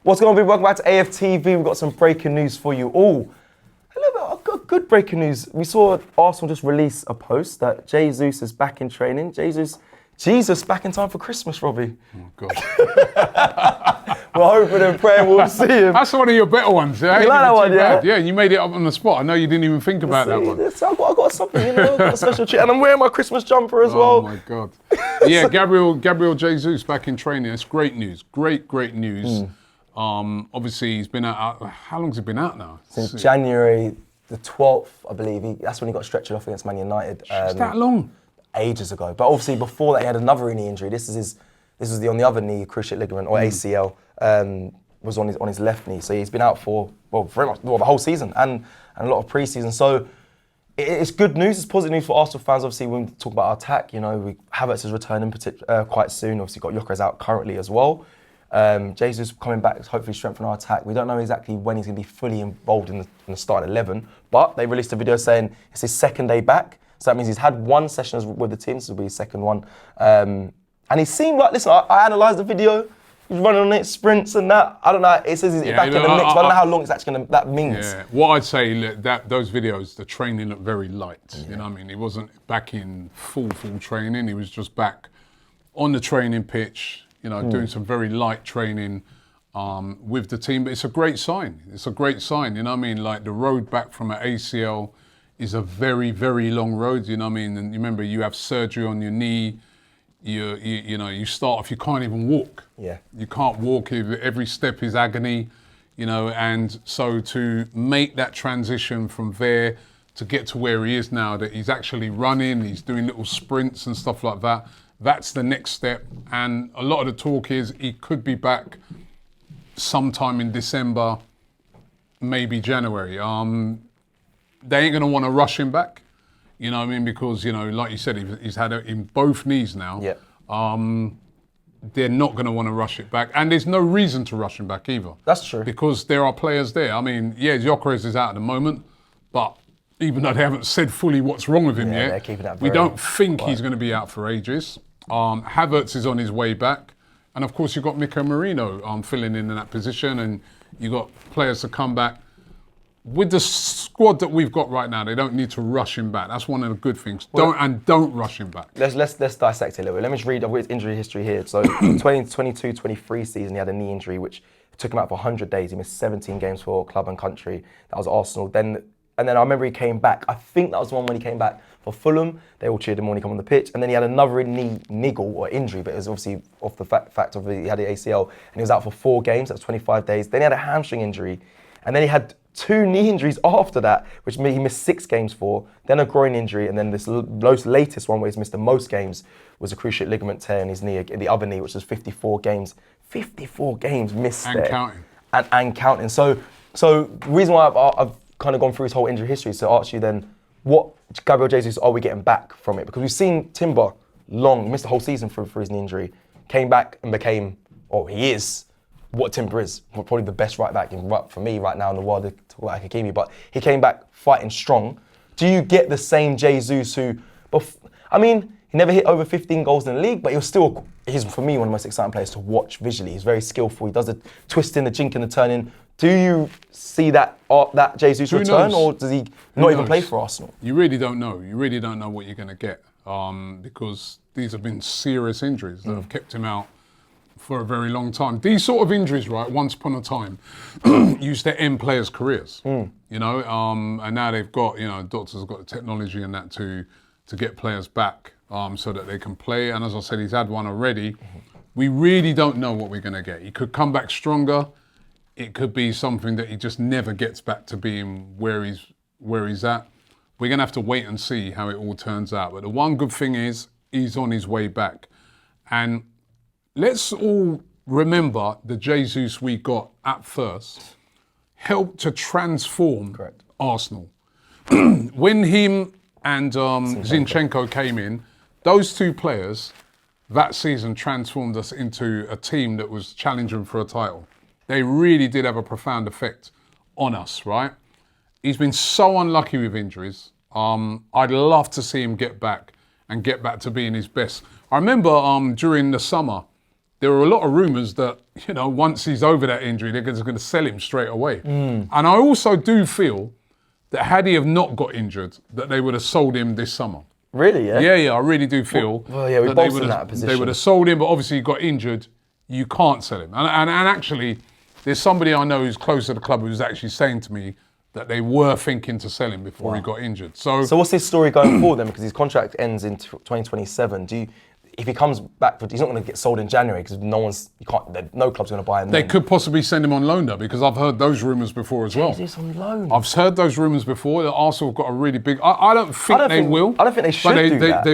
What's going on, people? Welcome back to AFTV. We've got some breaking news for you all. A little bit of good breaking news. We saw Arsenal just release a post that Jesus is back in training. Jesus back in time for Christmas, Robbie. Oh, God. We're hoping and praying we'll see him. That's one of your better ones, yeah? You like that one, yeah? Yeah, you made it up on the spot. I know you didn't even think about that one. I got something, I've got a special treat. And I'm wearing my Christmas jumper as well. Oh, my God. Yeah, Gabriel Jesus back in training. It's great news. Great news. Obviously, he's been out. How long's he been out now? Since January the 12th, I believe. That's when he got stretchered off against Man United. Is that long? Ages ago. But obviously, before that, he had another knee injury. This was on the other knee, cruciate ligament, or ACL, was on his left knee. So he's been out for, very much the whole season and a lot of pre-season. So it's good news. It's positive news for Arsenal fans. Obviously, when we talk about our attack, Havertz is returning quite soon. Obviously, got Gyökeres out currently as well. Jesus coming back to hopefully strengthen our attack. We don't know exactly when he's going to be fully involved in the starting 11, but they released a video saying it's his second day back. So that means he's had one session with the team. This will be his second one. And he seemed like, listen, I analysed the video. He's running on it, sprints and that. I don't know. It says he's back in the mix, but I don't know how long it's actually that means. Yeah. What I'd say, those videos, the training looked very light. You know what I mean? He wasn't back in full training. He was just back on the training pitch, doing some very light training with the team. But it's a great sign. It's a great sign, you know what I mean? Like the road back from an ACL is a very long road, you know what I mean? And you remember, you have surgery on your knee. You start off, you can't even walk. Yeah. You can't walk, every step is agony, and so to make that transition from there to get to where he is now, that he's actually running, he's doing little sprints and stuff like that, that's the next step. And a lot of the talk is he could be back sometime in December, maybe January. They ain't gonna wanna rush him back. You know what I mean? Because, like you said, he's had it in both knees now. Yeah. They're not going to want to rush it back. And there's no reason to rush him back either. That's true. Because there are players there. I mean, yeah, Gyökeres is out at the moment, but even though they haven't said fully what's wrong with him yet, they're keeping that we don't think quiet. he's going to be out for ages. Havertz is on his way back. And of course, you've got Mika Marino filling in that position, and you've got players to come back. With the squad that we've got right now, they don't need to rush him back. That's one of the good things. Don't rush him back. Let's dissect it a little bit. Let me just read. I've got his injury history here. So 2022-23 season, he had a knee injury which took him out for 100 days. He missed 17 games for club and country. That was Arsenal. And then I remember he came back. I think that was the one when he came back for Fulham. They all cheered him when he came on the pitch. And then he had another knee niggle or injury, but it was obviously off the fact of he had the ACL, and he was out for 4 games. That was 25 days. Then he had a hamstring injury, and then he had 2 knee injuries after that, which he missed 6 games for, then a groin injury, and then this latest one where he's missed the most games was a cruciate ligament tear in his knee, the other knee, which was 54 games. 54 games missed and there. Counting. And counting. So the reason why I've kind of gone through his whole injury history is to ask you then, what Gabriel Jesus are we getting back from it? Because we've seen Timber missed the whole season for his knee injury, came back and became, he is what Timber is, probably the best right back for me right now in the world, Hakimi, but he came back fighting strong. Do you get the same Jesus who, he never hit over 15 goals in the league, but he's for me one of the most exciting players to watch visually. He's very skillful. He does the twisting, the jinking, the turning. Do you see that Jesus return, or does he not even play for Arsenal? You really don't know. You really don't know what you're going to get because these have been serious injuries that have kept him out for a very long time. These sort of injuries, right, once upon a time, used to end players' careers, and now they've got, doctors have got the technology and that to get players back so that they can play. And as I said, he's had one already. We really don't know what we're going to get. He could come back stronger. It could be something that he just never gets back to being where he's at. We're going to have to wait and see how it all turns out. But the one good thing is he's on his way back. And let's all remember the Jesus we got at first helped to transform Arsenal. When him and Zinchenko came in, those 2 players that season transformed us into a team that was challenging for a title. They really did have a profound effect on us, right? He's been so unlucky with injuries. I'd love to see him get back to being his best. I remember during the summer, there are a lot of rumours that, once he's over that injury, they're just going to sell him straight away. And I also do feel that had he have not got injured, that they would have sold him this summer. Really, yeah? Yeah, I really do feel we both in that position. They would have sold him, but obviously he got injured. You can't sell him. And actually, there's somebody I know who's close to the club who's actually saying to me that they were thinking to sell him before he got injured. So what's his story going forward then? Because his contract ends in 2027. If he comes back, he's not going to get sold in January because no club's going to buy him. They could possibly send him on loan though, because I've heard those rumours before as well. Jesus on loan. I've heard those rumours before that Arsenal have got a really big. I don't think they will. I don't think they should do that.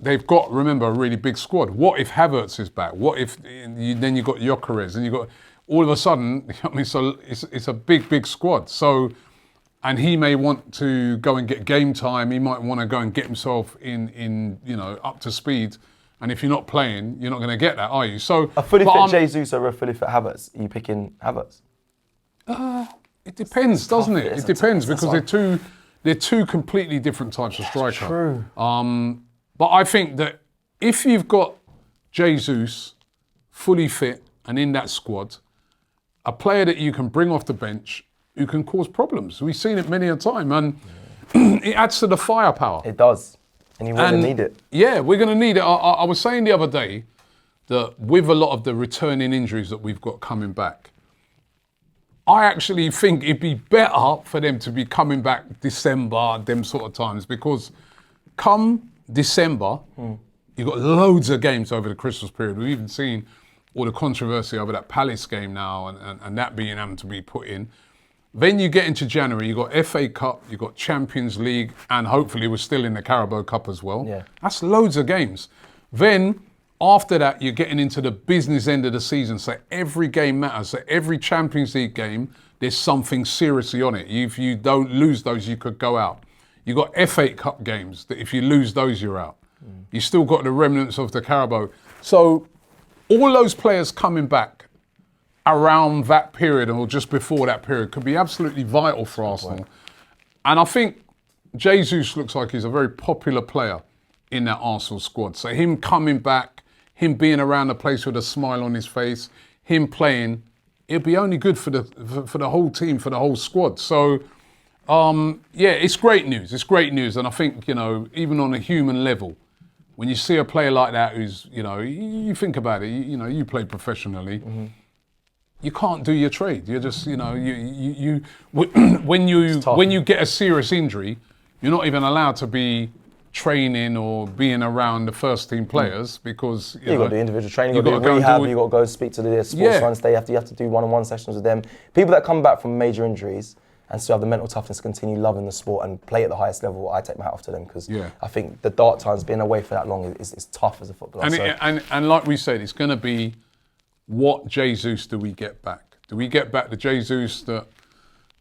They've got. Remember, a really big squad. What if Havertz is back? What if then you got Gyökeres and you got all of a sudden? I mean, so it's a big squad. So. And he may want to go and get game time. He might want to go and get himself in up to speed. And if you're not playing, you're not going to get that, are you? So a fully fit Jesus or a fully fit Havertz? Are you picking Havertz? It depends, doesn't it? It depends because they're two completely different types of striker. True. But I think that if you've got Jesus fully fit and in that squad, a player that you can bring off the bench who can cause problems. We've seen it many a time, and it adds to the firepower. It does, and you're going to need it. Yeah, we're going to need it. I was saying the other day that with a lot of the returning injuries that we've got coming back, I actually think it'd be better for them to be coming back December, them sort of times, because come December, you've got loads of games over the Christmas period. We've even seen all the controversy over that Palace game now and that being able to be put in. Then you get into January, you've got FA Cup, you've got Champions League, and hopefully we're still in the Carabao Cup as well. Yeah. That's loads of games. Then, after that, you're getting into the business end of the season, so every game matters. So every Champions League game, there's something seriously on it. If you don't lose those, you could go out. You've got FA Cup games, that if you lose those, you're out. You've still got the remnants of the Carabao. So, all those players coming back around that period or just before that period could be absolutely vital for Arsenal. And I think Jesus looks like he's a very popular player in that Arsenal squad. So him coming back, him being around the place with a smile on his face, him playing, it'll be only good for the whole team, for the whole squad. So, it's great news. It's great news. And I think, even on a human level, when you see a player like that who's, you think about it, you play professionally, you can't do your trade. You're just, when you get a serious injury, you're not even allowed to be training or being around the first team players because you've got to do individual training, you've got to do rehab, you've got to go speak to the sports science. You have to do one-on-one sessions with them. People that come back from major injuries and still have the mental toughness to continue loving the sport and play at the highest level, I take my hat off to them because I think the dark times, being away for that long is tough as a footballer. And like we said, it's going to be, what Jesus do we get back? Do we get back the Jesus that,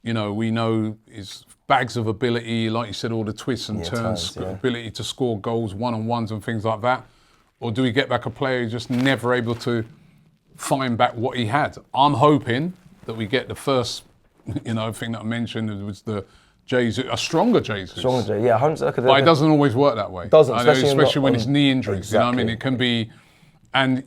we know is bags of ability, like you said, all the twists and turns, ability to score goals, one-on-ones and things like that? Or do we get back a player who's just never able to find back what he had? I'm hoping that we get the first, thing that I mentioned was the Jesus, a stronger Jesus. Stronger, yeah. But it doesn't always work that way. It doesn't, especially when it's knee injuries. Exactly. It can be, and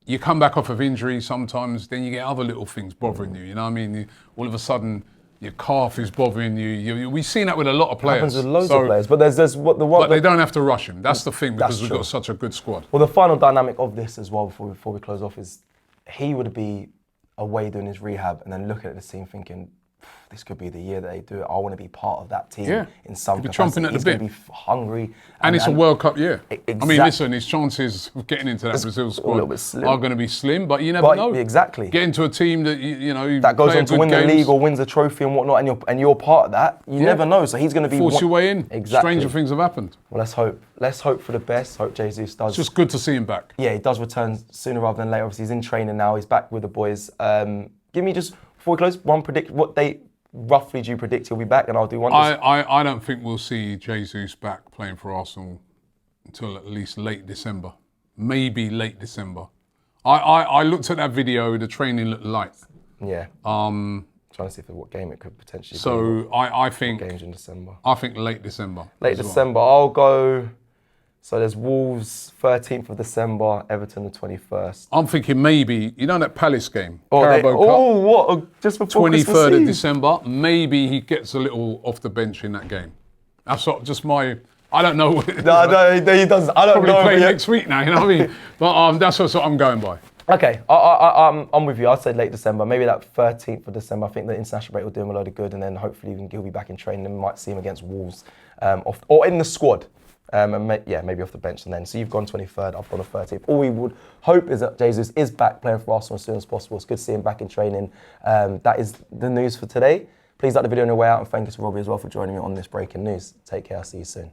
you come back off of injury sometimes, then you get other little things bothering you. All of a sudden, your calf is bothering you. We've seen that with a lot of players. It happens with loads of players. But there's what the one. But they don't have to rush him. That's the thing, because we've got such a good squad. Well, the final dynamic of this as well, before we close off, is he would be away doing his rehab and then looking at the team thinking, this could be the year that they do it. I want to be part of that team in some capacity. Chomping at the bit. He's going to be hungry. And it's a World Cup year. Exactly. I mean, listen, his chances of getting into that Brazil squad are going to be slim, but you never know. Exactly. Get into a team that, that goes on to win the league or wins a trophy and whatnot, and you're part of that. You never know. So he's going to be... Force your way in. Exactly. Stranger things have happened. Well, let's hope. Let's hope for the best. Hope Jesus does. It's just good to see him back. Yeah, he does return sooner rather than later. Obviously, he's in training now. He's back with the boys. Give me just, before we close, what date roughly do you predict he'll be back? And I'll do one. I don't think we'll see Jesus back playing for Arsenal until at least late December. Maybe late December. I looked at that video, the training looked light. Yeah. Trying to see for what game it could potentially be. So I think... Games in December. I think late December. Late December. I'll go So there's Wolves 13th of December, Everton the 21st. I'm thinking maybe, you know that Palace game? Oh, Carabao Cup, what? Just before 23rd Christmas of Eve? December. Maybe he gets a little off the bench in that game. That's sort of just my, I don't know. No, he doesn't. I don't Probably know. play next week now, you know what I mean? But that's what I'm going by. Okay, I'm with you. I'd say late December, maybe that 13th of December. I think the international break will do him a load of good, and then hopefully he'll be back in training and we might see him against Wolves, or in the squad, and maybe off the bench. And then, so you've gone 23rd, I've gone the 13th. All we would hope is that Jesus is back playing for Arsenal as soon as possible. It's good to see him back in training. That is the news for today. Please like the video on your way out, and thank you to Robbie as well for joining me on this breaking news. Take care, I'll see you soon.